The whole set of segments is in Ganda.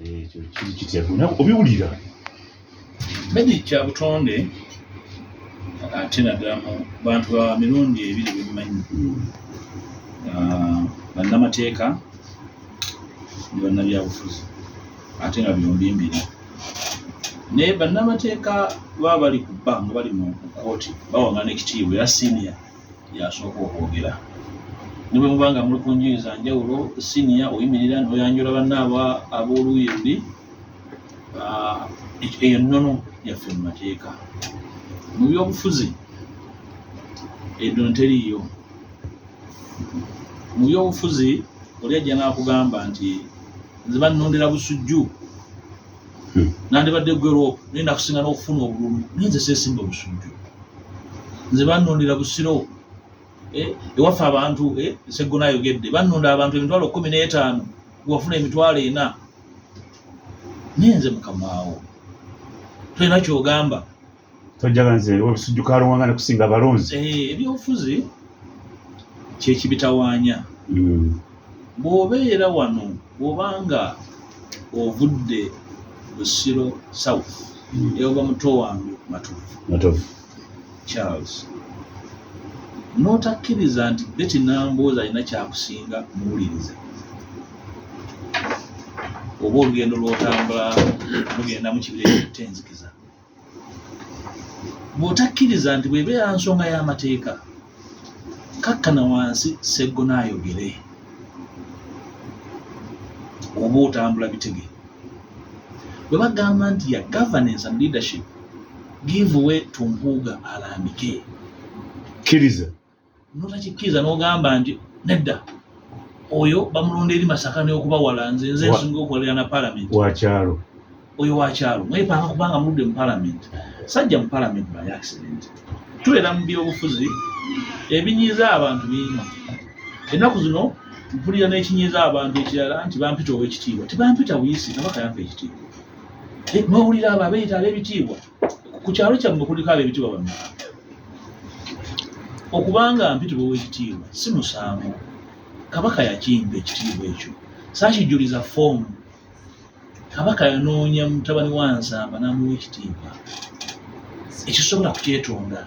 ekyo kitya obiwulira bedi kya butonde ate naddala mu bantu ba mirundi ebiri bebimanyi bannamateeka ne bannabyabufuzi ate nga byombi mbiri naye bannamateeka baba bali ku bbanga bali mu kkooti bawangana ekitiibwa era siniya yasooka okwogera ne bwe mubanga muli ku njuyi za njawulo siniya oyimirira n'oyanjula bannaaba ab'oluuyi luli eyo nnono yaffe mu mateeka mu byobufuzi eddono teriiyo mu byobufuzi oli ajja n'akugamba nti nze bannondera busujju nandibadde gwerope naye nakusinga n'okufuna obululu naye nze seesimba busujju nze bannondera busiro ewaffe abantu Seggona ayogedde bannonda abantu emitwalo 15 wafuna emitwalo 4 naye nze mukamaawo tolina kyogamba tojjaga nze obusujju kalowanga ne kusinga balonzi ebyobufuzi kyekibitawaanya bw'obeera wano bw'obanga ovudde Busiro South eyoba muto wange Matovu Charles n'otakkiriza nti Betty Nambooza alina kyakusinga muwulirize oba olugendo lw'otambula lugenda mu kibira ekitenzikiza bw'otakkiriza nti bw'ebeera nsonga y'amateeka kakkana wansi Seggona ayogere oba otambula bitege bwe bagamba nti ya governance and leadership give way to Mpuuga alambike kkiriza notakikkiriza n'ogamba nti nedda oyo bamulonda eri Masaka n'okubawala nze nsinga okukolera na parliament wakyalo oyo wakyalo mwepanga kubanga muludde mu parliament sajja mu parliament by accident tubeera mu byobufuzi ebinyiiza abantu bingi ennaku zino mpulira n'ekinyiiza abantu ekirala nti bampita ow'ekitiibwa tebampita buyisi Kabaka yampa ekitiibwa mwawulira abo abeeyita ab'ebitiibwa ku kyalo kyammwe kuliko ab'ebitiibwa bameka okubanga mpitibwa ow'ekitiibwa si musango Kabaka yakimba ekitiibwa ekyo saakijjuliza foomu Kabaka yanoonya mutabani wa Nsamba n'amuwa ekitiibwa ekisobola kukyetonda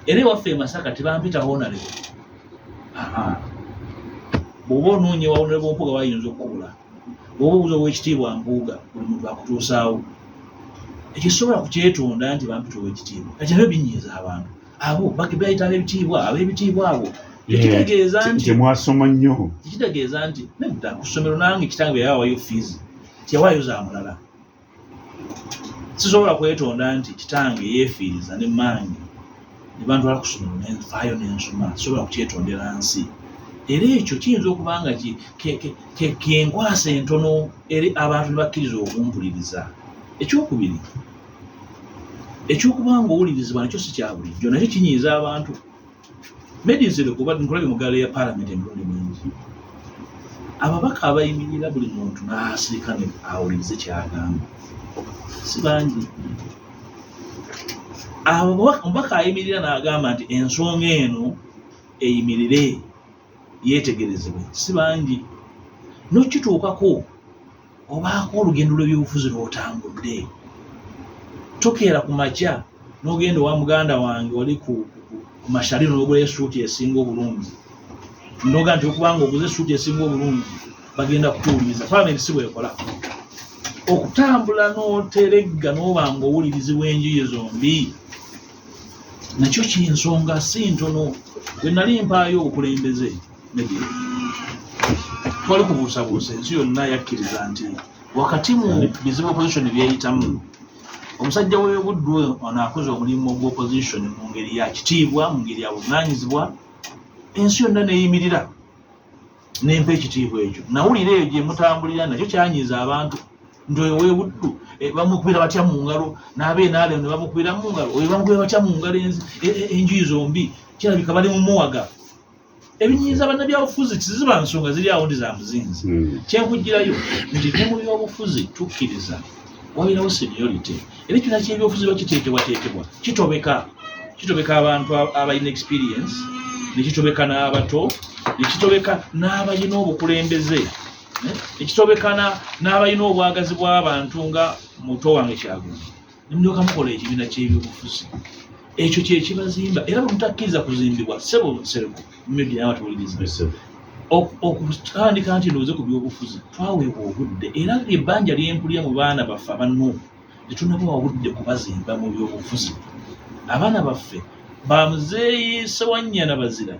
era ewaffe e Masaka tebampita honorable bw'oba onoonya wa honorable Mpuuga wayinza okukubula bw'oba obuuza ow'ekitiibwa Mpuuga buli muntu akutuusaawo ekisobola kukyetonda nti bampita ow'ekitiibwa kati nabyo binyiiza abantu abo bayita ab'ebitiibwa abo ekitegeeza nti temwasoma nnyo ekitegeeza nti nedda ku ssomero nange kitange yawayo fiizi tiyawaayo za mulala sisobola kwetonda nti kitange yeefiiriza ne mmange ne bantwala ku ssomero nenfaayo n'ensoma sisobola kukyetondera nsi era ekyo kiyinza okuba nga kenkwasa entono eri abantu ne bakkiriza okumpuliriza ekyokubiri ekyokuba nga owulirizibwa nakyo si kya bulijjo nakyo kinyiiza abantu medizire kuba nkulabye mu gaala ya parliament emirundi mingi ababaka abayimirira buli muntu n'asirika ne awulirize kyagamba si bangi omubaka ayimirira n'agamba nti ensonga eno eyimirire yeetegerezebwe si bangi n'okituukako obaako olugendo lw'ebyobufuzi lw'otambudde tokeera ku makya n'ogenda owa muganda wange wali ku mashalino n'ogula esuuti esinga obulungi ndoga nti okubanga oguze esuuti esinga obulungi bagenda kutuwuliriza parliament si bwekola okutambula n'oteregga n'obanga owulirizibwa enjuyi zombi nakyo kinsonga si ntono bwe nali mpaayo obukulembeze twali kubuusabuusa ensi yonna yakkiriza nti wakati mu bizibu opposition byeyitamu omusajja w'ebuddu ono akoze omulimu gw'opposition mu ngeri ya kitiibwa mu ngeri ya buvunaanyizibwa ensi yonna neeyimirira nempa ekitiibwa ekyo nawulira eyo gye mutambulira nakyo kyanyiiza abantu nti oyo w'ebuddu bamukubira batya mu ngalo n'abeenaale ne bamukubira mu ngalo oyo bamukubira batya mu ngalo enjuyi zombi kirabika bali mu muwaga ebinyiiza bannabyabufuzi tiziba nsonga ziri awo ndi za muzinzi kyenkugirayo nti ne mu byobufuzi tukkiriza wabirawo seniority era ekyona ky'ebyobufuzi bakiteekebwateekebwa kitobeka abantu abalina experience ne kitobeka n'abato ne kitobeka n'abalina obukulembeze ekitobekana n'abalina obwagazi bw'abantu nga muto wange Kyagulanyi nemulyoka mukola ekibiina ky'ebyobufuzi ekyo kye kibazimba era bwe mutakkiriza kuzimbibwa ssebo nsereko media n'abatuwuliriza okutandika nti ndowooze ku byobufuzi twaweebwa obudde era ebbanja lyempulya mu baana baffe abanno tetunabawa obudde kubazimba mu byobufuzi abaana baffe bamuzeeyi Ssewanyana Bazira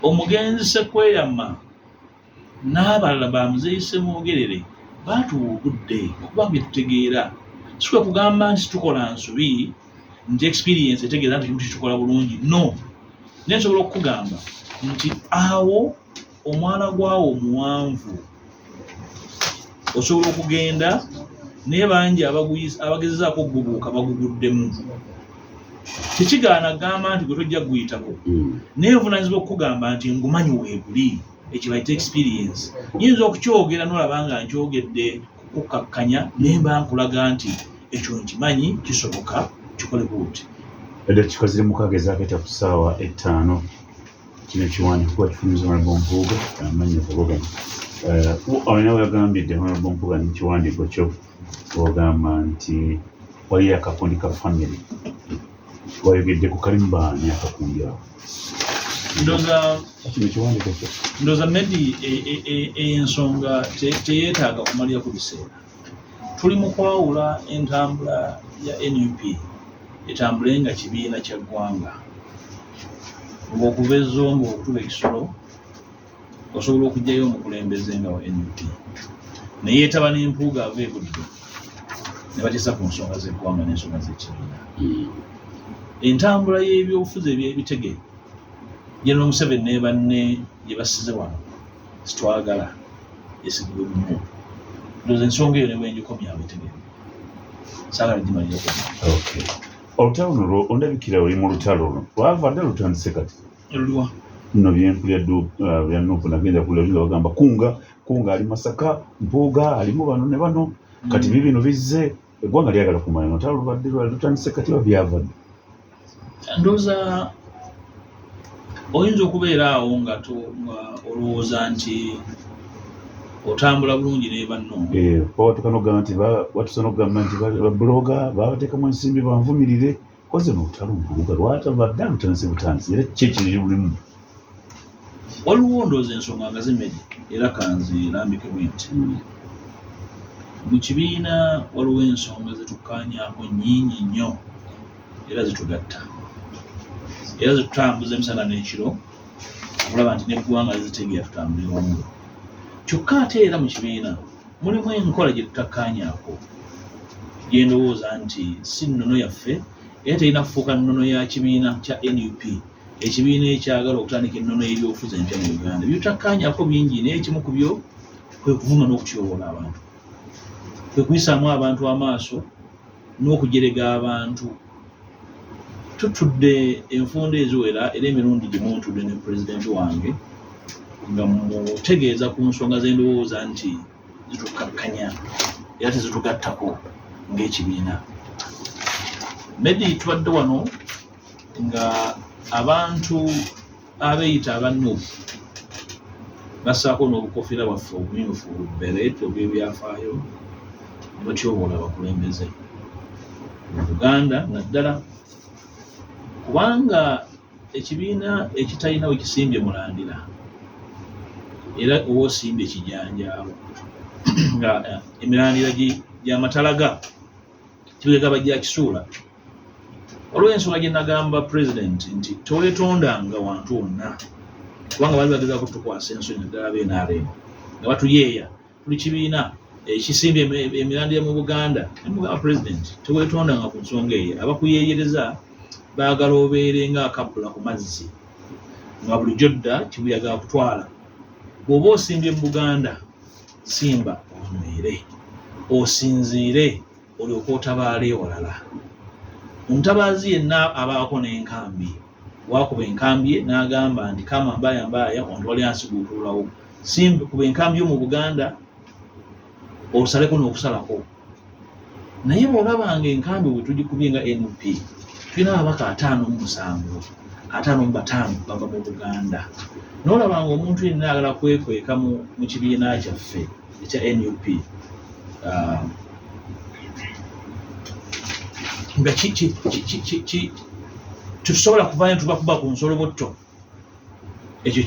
omugenzi Ssekweyama n'abalala bamuzeeyi Ssemwogerere baatuwa obudde okuba bye tutegeera sikwe kugamba nti tukola nsobi nti experience etegeeza nti kimu kitukola bulungi no naye nsobola okukugamba nti awo omwana gwawo omuwanvu osobola okugenda naye bangi abagezezaako okugubuuka baguguddemu tekigaana gamba nti gwe tojja guyitako naye nvunaanyizibwa okukugamba nti ngumanyi weeguli ekibayita experience yinza okukyogera nolaba nga nkyogedde kukakkanya naye mba nkulaga nti ekyo nkimanyi kisoboka kikole bwoti eddakiika ziri mukaaga ezaaketa ku ssaawa 5 kino ekiwandiiko kuba kifumiza Owek.Mpuuga amanyi Kabaka olina weyagambidde Owek.Mpuuga nekiwandiiko kyo ogamba nti waliyo akakundi ka family wayogedde ku kalimu baani akakundi awo kino ekiwandiiko kyo ndowooza maybe ensonga teyeetaaga kumalira ku biseera tuli mu kwawula entambula ya NUP etambule nga kibiina kya ggwanga ng'okuva ezzombo okutuba ekisolo osobola okugyayo omukulembeze nga wa NUP ne yeetaba n'Empuuga ava e Buddu ne batiisa ku nsonga z'eggwanga n'ensonga z'ekibiina entambula y'ebyobufuzi eby'ebitege General Museveni ne banne gye basize wano sitwagala esigibwe muno ndowooza ensonga eyo ne bwengikomyawo etegeera saagala gimalira okay olutalo luno ondabikira oli mu lutalo luno lwava dda lutandise kati luliwa nno byempulya bya Nuupu nagenda kulabira bagamba kunga ali Masaka Mpuuga alimu bano ne bano kati bibino bizze eggwanga lyagala kumanya olutalo lubadde lutandise kati oba byavadde ndowooza oyinza okubeera awo nga olowooza nti otambula bulungi ne banno watukanoga nti watusonogamba nti babuloga babateekamu ensimbi banvumirire koze n'olutalo Mpuuga lwatavadde lutandise butandise era kyekiri lulimu waliwo ndowooza ensonga nga zimedi era kanzirambikemu nti mu kibiina waliwo ensonga zetukkaanyaako nnyingi nnyo era zitugatta era zitutambuza emisana n'ekiro okulaba nti n'eggwanga lizitegera tutambulira wamu kyokka ate era mu kibiina mulimu enkola gye tutakkaanyaako gye ndowooza nti si nnono yaffe era terina kufuuka nnono ya kibiina kya NUP ekibiina ekyagala okutandika ennono y'ebyobufuzi empya mu Uganda byetutakkaanyaako bingi naye ekimu ku byo kwe kuvuma n'okutyoboola abantu kwe kuyisaamu abantu amaaso n'okujerega abantu tutudde enfunda eziwera era emirundi gimu ntudde ne pulezidenti wange nga mutegeeza ku nsonga z'endowooza nti zitukkakkanya era tezitugattako ng'ekibiina medi tubadde wano nga abantu abeeyita abannuupu bassaako n'obukofiira bwaffe obumyufu beret obw'ebyafaayo ne batyoboola abakulembeze mu Buganda naddala kubanga ekibiina ekitalina we kisimbye mulandira era oba osimbye ekijanjaalo nga emirandira gy'amatalaga kibega bajja kisuula waliwo ensonga gye nagamba pulezidenti nti toweetondanga wantu wonna kubanga bali bagezaako tukwasa ensonyi naddala b'NRM nga batuyeeya tuli kibiina ekisimbye emirandira mu Buganda nemugamba pulezidenti toweetondanga ku nsonga eyo abakuyeeyereza baagala obeere nga akabbula ku mazzi nga bulijjo dda kibuyaga kutwala bw'oba osimbye mu Buganda simba onywere osinziire olyoke otabaale ewalala omutabaazi yenna abaako n'enkambi wakuba enkambi ye n'agamba nti kama mbaaya ontwale ansi gutuulawo simba kuba enkambi yo mu Buganda osaleko n'okusalako naye bw'olabanga enkambi bwe tugikubye nga NUP tulina ababaka 57 55 bava mu Buganda. N'olabanga omuntu yenna ayagala kwekweka mu kibiina kyaffe ekya NUP nga tusobola kuvaayo tubakuba ku nsolobotto. Ekyo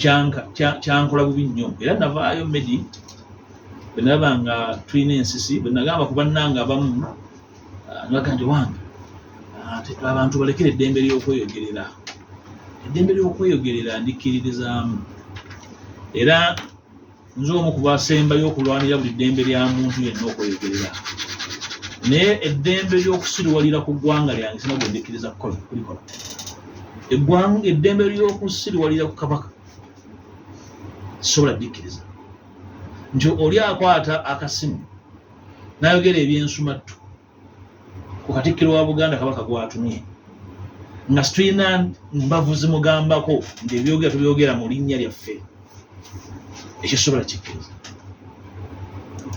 kyankola bubi nnyo, era navaayo Medi bwe nalaba nga tulina ensisi, bwe nagamba ku bannange abamu ngaga nti Wange abantu balekere eddembe ly'okweyogerera. Eddembe ly'okweyogerera ndikkiririzaamu, era nze omu ku basembayo okulwanira buli ddembe lya muntu yenna okweyogerera, naye eddembe ly'okusiriwalira ku ggwanga lyange sina gwe ndikkiriza kulikola. Eddembe ly'okusiriwalira ku Kabaka sisobola ddikkiriza. Nti oli akwata akasimu n'ayogera ebyensumattu ku Katikkiro wa Buganda Kabaka gw'atumye, nga situlina mbavu zimugambako nti ebyogera tubyogera mu linnya lyaffe. Ekyo sisobola kikkiriza.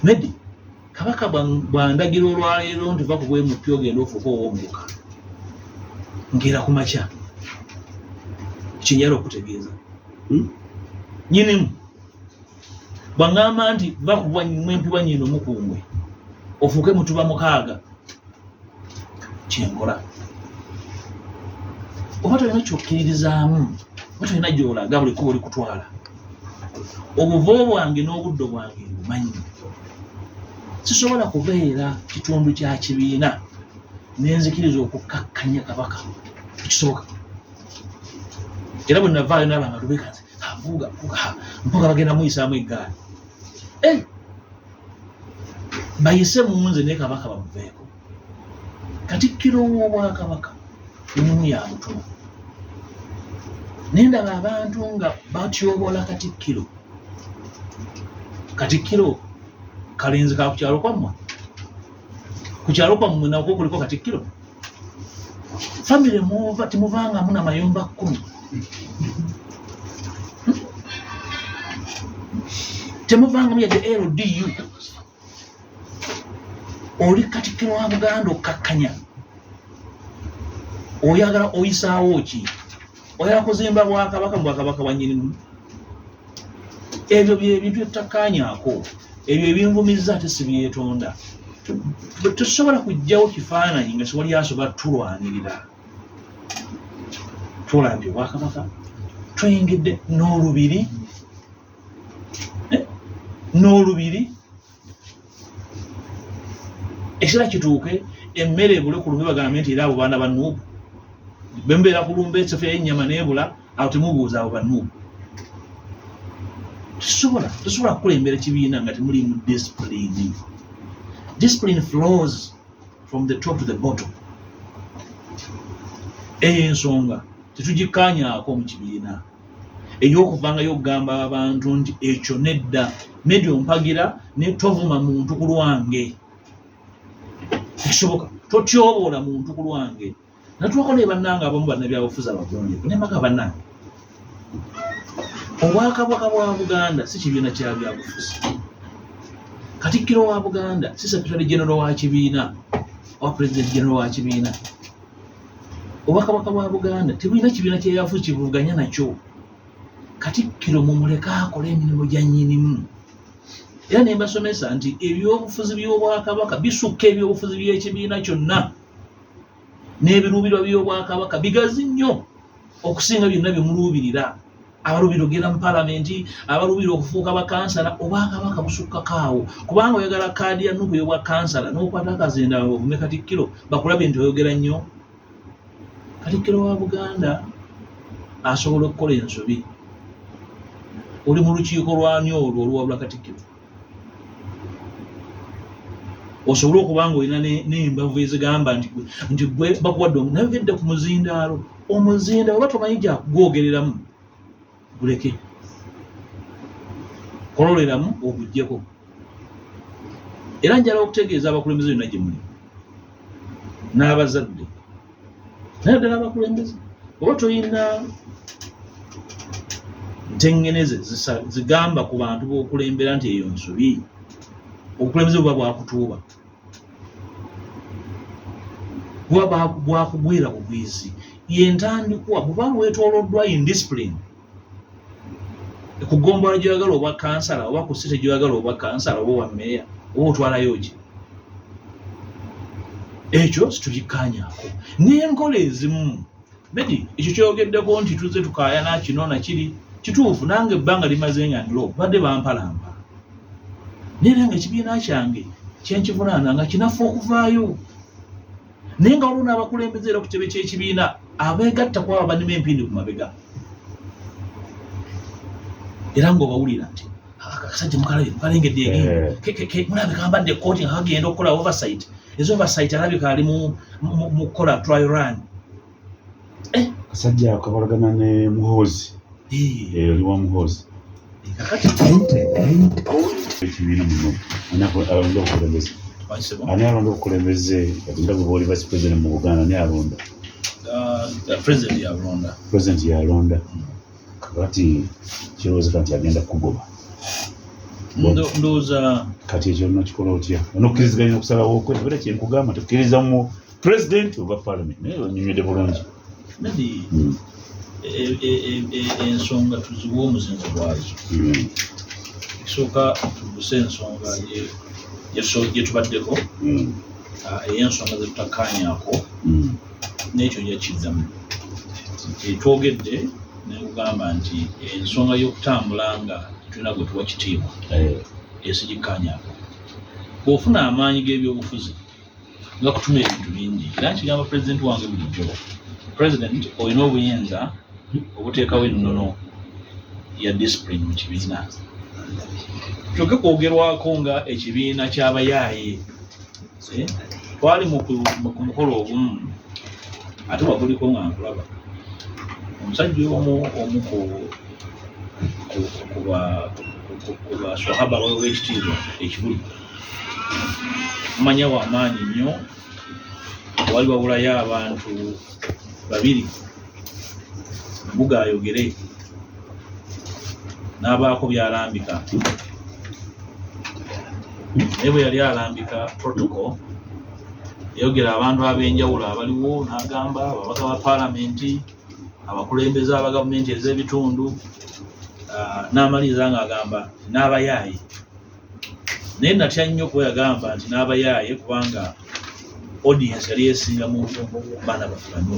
Medi Kabaka bwandagira olwaleero nti va ku bwemupya ogenda ofuuka ow'omubuka nkeera ku makya, kinyala okutegeeza nyinimu bw'aŋŋamba nti va ku mwempi bwa nnyina omukungwe ofuuke mutuba 6 kyenkola. Oba tolina kyokkiririzaamu, oba tolina gy'olaga buli kuba oli kutwala. Obuvo bwange n'obuddo bwange bumanyi. Sisobola kubeera kitundu kya kibiina nenzikiriza okukkakkanya Kabaka, tekisoboka. Era bwe navaayo n'abantu beekanze Mpuuga bagenda muyisaamu eggaali, bayise mu nze naye Kabaka bamuveeko. Katikkiro w'Obwakabaka enimu ya mutuma, naye ndaba abantu nga batyoboola Katikkiro. Katikkiro kalenzi ka ku kyalo kwammwe, ku kyalo kwammwe nakwo kuliko Katikkiro. Famire muva temuvangamu na mayumba 10, temuvangamu yadde LDU. Oli Katikkiro wa Buganda okkakkanya, oyagala oyisaawo ki? Oyagala kuzimba Bwakabaka mu Bwakabaka bwa nnyinimu? Ebyo byebintu ebitakkaanyaako, ebyo ebinvumizza ate si byetonda. Tusobola kujjawo kifaananyi nga siwali asobola tulwanirira. Tulambye Bwakabaka, tuyingidde n'olubiri ekira kituuke emmere ebule ku lumbe bagambe nti era abo baana ba Nuubu. Bwe mbeera ku lumbe esofiya y'ennyama n'ebula, awo temubuuza abo ba Nuubu. Tusobola kukulembera ekibiina nga temulimu discipline. Discipline flows from the top to the bottom. Eyo ensonga tetugikkaanyaako mu kibiina. Ey'okuvangayo okugamba abantu nti ekyo nedda, Medi ompagira ne tovuma muntu ku lwange. Tekisoboka, totyoboola muntu ku lwange. Natuwako ne bannange abamu bannabyabufuzi abagonjefu ne mbaga bannange, Obwakabaka bwa Buganda si kibiina kya byabufuzi. Katikkiro wa Buganda si Secretary General wa kibiina oba President General wa kibiina. Obwakabaka bwa Buganda tebulina kibiina ky'ebyabufuzi kibuvuganya nakyo. Katikkiro mumuleke akole emirimu gya nnyinimu. Era ne mbasomesa nti ebyobufuzi by'Obwakabaka bisukka ebyobufuzi by'ekibiina kyonna, n'ebiruubirwa by'Obwakabaka bigazi nnyo okusinga byonna bye muluubirira. Abaluubirira okugenda mu Paalamenti, abaluubirira okufuuka bakansala, Obwakabaka busukkako awo. Kubanga oyagala kaadi ya Nuupu ey'obwakansala n'okwata akazinda ovume Katikkiro bakulabe nti oyogera nnyo. Katikkiro wa Buganda asobola okukola ensobi. Oli mu lukiiko lwani olwo oluwabula Katikkiro? Osobola okuba nga olina n'embavu ezigamba nti gwe bakuwadde nayogeredde ku muzindaalo. Omuzinda oba tomanyi gyakugwogereramu, guleke, kololeramu oguggyeko. Era njala okutegeeza abakulembeze byonna gye muli n'abazadde, naye ddala abakulembeze, oba toyina ntengeneze zigamba ku bantu b'okulembera nti eyo nsobi, obukulembeze buba bwakutuuba, buba bwakugwira bugwizi. yentandikwa bw'oba weetooloddwa indiscipline kugombola gy'oyagala oba kansala oba ku site gy'oyagala oba kansala oba wa mmeeya oba otwalayo ki ekyo situbikkaanyaako n'enkola ezimu bedi ekyo kyogeddeko nti tuzze tukaayana kino nakiri kituufu nange ebbanga limaze nga ndiro badde bampalampa naye nga ekibiina kyange kyenkivunaana nga kinafu okuvaayo naye nga waliwo n'abakulembeze era ku kitebe ky'ekibiina abeegatta ku abo banima empindi ku mabega era ng'obawulira nti akasajja mukalengedde egenda mulabika ambadde ekkooti nga kagenda okukola oversight ezo oversight alabika ali mu kukola trial run kasajja akakolagana ne muhoozi oli wa muhoozi kakati ekibiina muno alonda obukulembeze ani alonda obukulembeze nga bwe booli vice president mu Buganda ani alonda president yalonda kakati kirowoozeka nti agenda kugoba ndowooza kati ekyo olina kikola otya onokkiriziganya okusalawo okwebera kyenkugamba tukkiriza mu president oba parliament naye onyonywedde bulungi nadi ensonga tuziwa omuzinzo gwazo ekisooka tuguse ensonga gyetubaddeko ey'ensonga zetutakkaanyaako n'ekyo yakizzamu twogedde nekugamba nti ensonga y'okutambula nga tulina gwe tuwa kitiibwa esigikkaanyaako bw'ofuna amaanyi g'ebyobufuzi nga kutuma ebintu bingi era nkigamba pulezidenti wange bulijjo pulezidenti olina obuyinza obuteekawo ennono ya discipline mu kibiina kyokka kwogerwako nga ekibiina ky'abayaaye twali mu mukolo ogumu ate waguliko nga nkulaba omusajja omu ku baswahaba w'ekitiibwa ekibuli mumanya w'amaanyi nnyo wali wabulayo abantu babiri mbuga ayogere n'abaako byalambika naye bwe yali alambika protocol yayogera abantu ab'enjawulo abaliwo n'agamba ababaka ba paalamenti abakulembeze aba gavumenti ez'ebitundu n'amaliriza ng'agamba n'abayaaye naye natya nnyo kuba yagamba nti n'abayaaye kubanga audience yali esinga mu baana baffe bano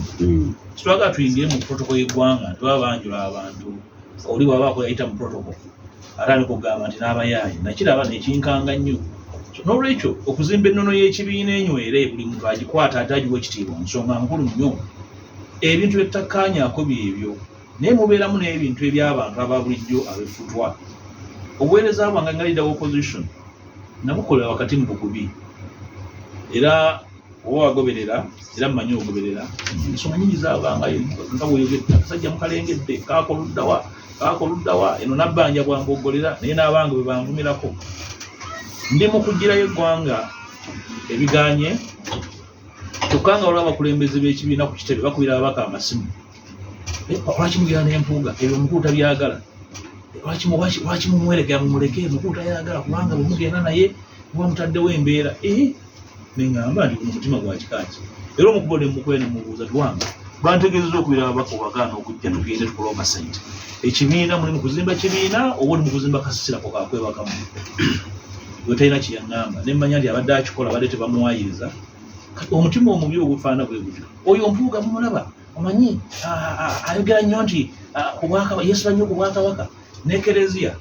kitwagala tuyingire mu protocol y'eggwanga tebaba banjula abantu oli bwabaako yayita mu protocol ate ali kugamba nti n'abayaaye nakiraba nekinkanga nnyo n'olwekyo okuzimba ennono y'ekibiina enywere buli muntu agikwata ate agiwa ekitiibwa nsonga nkulu nnyo ebintu byetutakkaanyaako byebyo naye mubeeramu n'ebintu eby'abantu aba bulijjo abefutwa obuweereza bwange nga leader opposition nabukolera wakati mu bugubi era oba wagoberera era mmanyi ogoberera ensonga nyingi zaabangayo nga bweyogedde akasajja mukalengedde kaakoluddawa eno nabbanja bwangoggolera naye n'abange bwe banvumirako ndi mu kugirayo eggwanga ebiganye kyokka nga waliwo abakulembeze b'ekibiina ku kitebe bakubira ababaka amasimu lwaki mugira n'empuuga ebyo omukulu tabyagala lwaki mumwerekera mumuleke mukulu tayagala kubanga bwe mugenda naye muba mutaddewo embeera neŋŋamba nti guno mutima gwa kikaaki era omukubo ne mukwene mubuuza tuwanga bantegeezeza okubira ababaka obagaana okujja tugende tukola oversight ekibiina muli mu kuzimba kibiina oba oli mu kuzimba kasisirako kakwebakamu we talina kyeyaŋŋamba ne mmanya nti abadde akikola badde tebamuwayiriza omutima omubi ogufaana bwe gutyo oyo Mpuuga mumulaba omanyi ayogera nnyo nti yeesiba nnyo ku bwakabaka n'ekereziya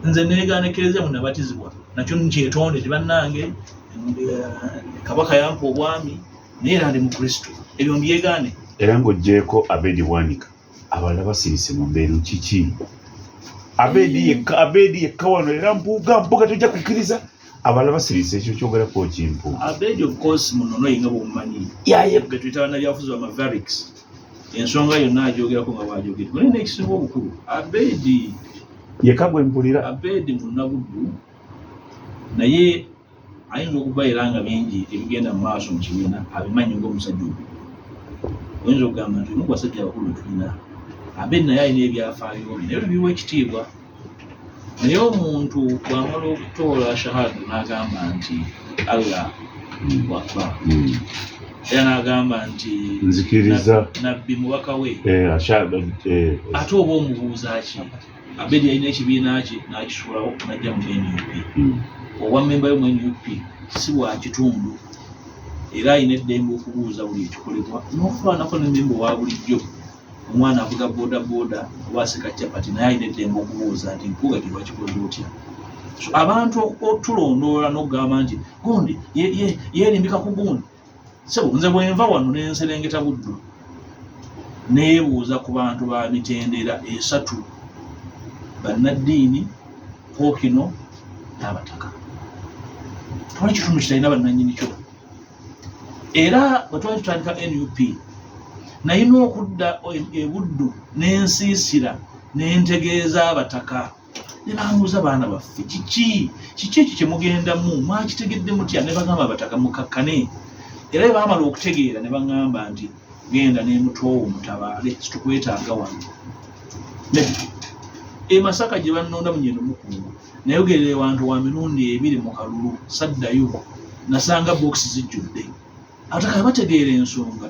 nze neegaana ekereziya mwe nabatizibwa nakyo nkyetonde ti bannange kabaka yampa obwami naye era ndi mu kristo ebyo mbyegaane era ng'oggyeko Abedi Bwanika abalala basirise mu mbeero kiki Abedi yekka wano era Mpuuga tojja kukkiriza abalala basirise ekyo kyogerako kimpu Abedi of course munono yinga bwomumanyi ge tuyita bannabyabufuzi ba Mavericks ensonga yonna agyogerako nga bw'agyogedde naye n'ekisinga obukulu Abedi yekka gwe mpulira Abedi munnabuddu naye ayinza okuba era nga bingi ebigenda mu maaso mu kibiina abimanyi ng'omusajja ogu oyinza okugamba nti omu basajja abakulu betulina Abedi naye alina ebyafaayo bye naye bibiwa ekitiibwa naye omuntu bw'amala okutoola shahada n'agamba nti Allah akbar era n'agamba nti nzikiriza nabbi mubaka we ate oba omubuuza ki Abedi yalina ekibiina kye n'akisuulawo n'ajja mu NUP obwa mmemba yo mu NUP si bwa kitundu era alina eddembe okubuuza buli ekikolebwa n'okufaanako ne mmemba owa bulijjo omwana avuga boodabooda oba aseka capati naye alina eddembe okubuuza nti Mpuuga gye wakikoze otya. So abantu tulondoola n'okugamba nti gundi yeerimbika ku gundi sebo nze bwenva wano n'enserengeta Buddu neebuuza ku bantu ba mitendera esatu bannaddiini Pookino n'abataka tewali kitundu kitalina bannannyini kyo era bwe twali tutandika NUP nayina okudda e Buddu n'ensiisira n'entegeeza abataka ne bambuuza baana baffe kiki ekyo kye mugendamu mwakitegedde mutya ne bagamba abataka mukakkane era bwe baamala okutegeera ne baŋŋamba nti genda n'emutoowo mutabaale situkwetaaga wano e Masaka gye bannonda mu Nnyendo Mukungu nayogerera ewantu wa mirundi 2 mu kalulu saddayo nasanga bookisi zijjudde abataka bategeera ensonga